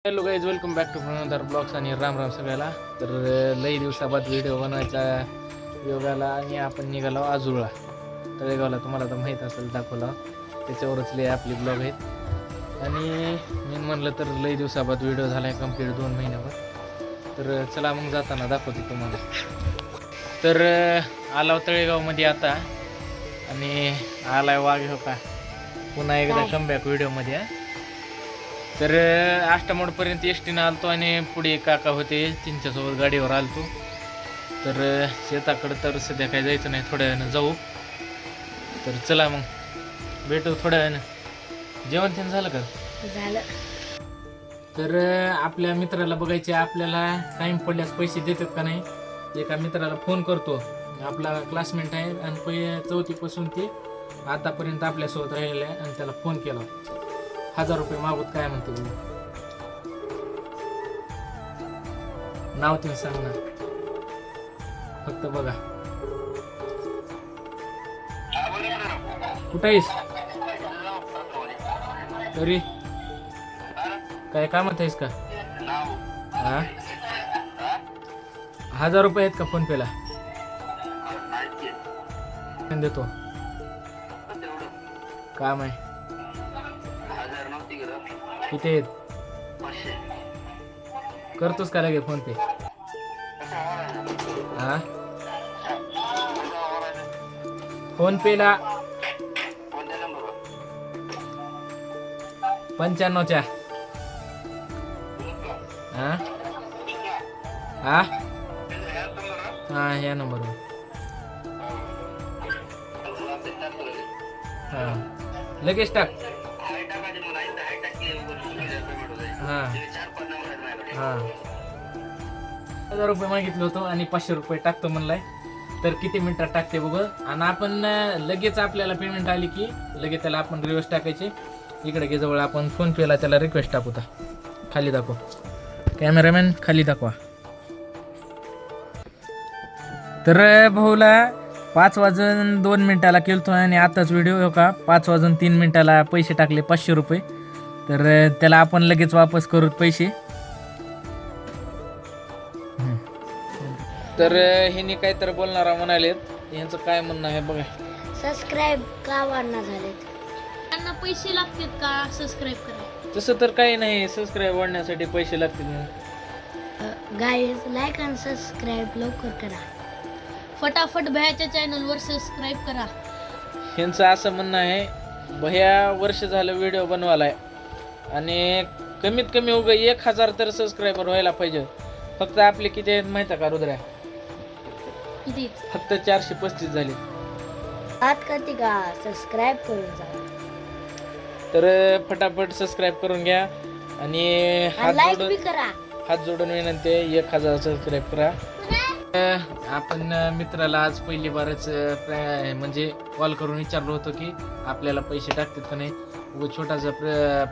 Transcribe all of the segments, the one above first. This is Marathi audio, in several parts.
Hello guys, welcome back to another blogs आणि राम राम सगळ्याला. तर लई दिवसाबाद व्हिडिओ बनवायचा योगाला आणि आपण निघालो आजुळला तळेगावला. तुम्हाला तर माहीत असेल, दाखवला त्याच्यावरच लई आपली ब्लॉग आहेत. आणि मी म्हणलं तर लई दिवसाबाद व्हिडिओ झाला आहे कंप्लीट 2 महिन्यावर. तर चला मग जाताना दाखवतो तुम्हाला. तर आला तळेगावमध्ये आता आणि आलाय वाघ हो का पुन्हा एकदा कमबॅक व्हिडिओमध्ये. तर आष्टामोडपर्यंत एस टीनं आलतो आणि पुढे काका होते त्यांच्यासोबत गाडीवर आलतो. तर शेताकडं तर सध्या काही जायचं नाही, थोड्या वेळानं जाऊ. तर चला मग भेटू थोड्या वेळानं. जेवण त्यांनी झालं का? झालं. तर आपल्या मित्राला बघायचे, आपल्याला टाईम पडल्यास पैसे देतात का नाही. एका मित्राला फोन करतो, आपला क्लासमेट आहे आणि 4थी पासून ते आतापर्यंत आपल्यासोबत राहिलेला आहे. आणि त्याला फोन केला, 1000 रुपये मागूत काय म्हणतो तू? नाव तुम्ही सांग ना फक्त. बघा कुठं आहेस तरी? काय कामात आहेस का? हा, 1000 रुपये आहेत का फोन पेला? देतो. काम आहे. किती आहेत? करतोस का लगे फोन पे? हा, फोन पेला 95च्या. हा हा हा, या नंबरवर. हा, लगेच टाक. हां हां, 1000 रुपये मागितलं होतं आणि 500 रुपये टाकतो म्हणलाय. तर किती मिनिटात टाकते बघ. आणि आपण लगेच आपल्याला पेमेंट आली की लगेच त्याला आपण रिक्वेस्ट टाकायचे. इकडे घे जवळ, आपण फोन पेला त्याला रिक्वेस्ट टाकू. खाली दाखव कॅमेरामॅन, खाली दाखवा. तर भाऊला 5:02 केलतो आणि आताच व्हिडिओ हो का 5:03 पैसे टाकले 500 रुपये. तर त्याला आपण लगेच वापस करू पैसे. तर ह्यांनी काहीतरी बोलणारा म्हणालेत, यांचं काय म्हणणं आहे बघा. सबस्क्राईब का वाढणार झालेत? त्यांना पैसे लागतात का सबस्क्राईब करायला? तसं तर काही नाही, सबस्क्राईब वाढण्यासाठी पैसे लागतील. गाईज, लाईक आणि सबस्क्राईब लवकर करा. फटाफट भैयाच्या चॅनलवर सबस्क्राईब करा. ह्यांचं असं म्हणणं आहे, भैया वर्ष झालं व्हिडिओ बनवालाय आणि कमीत कमी 1000 तर सबस्क्रायबर व्हायला पाहिजे. फक्त आपले किती आहेत माहिती का रुद्रा? किती? फक्त 435 झाले. आत करते का सबस्क्राईब करून जा. तर फटाफट सबस्क्राईब करून घ्या आणि लाईक बी करा. हात जोडून विनंती आहे, 1000 सबस्क्राईब करा. आपण मित्राला आज पहिली बारच म्हणजे कॉल करून विचारलो होतो की आपल्याला पैसे टाकतात का नाही. व छोटासा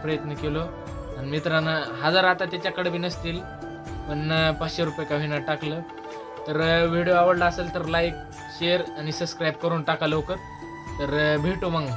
प्रयत्न केलो आणि मित्रानं 1000 आता त्याच्याकडे बी नसतील, पण 500 रुपये का होईना टाकलं. तर व्हिडिओ आवडला असेल तर लाईक, शेअर आणि सबस्क्राईब करून टाका लवकर. तर भेटू मग.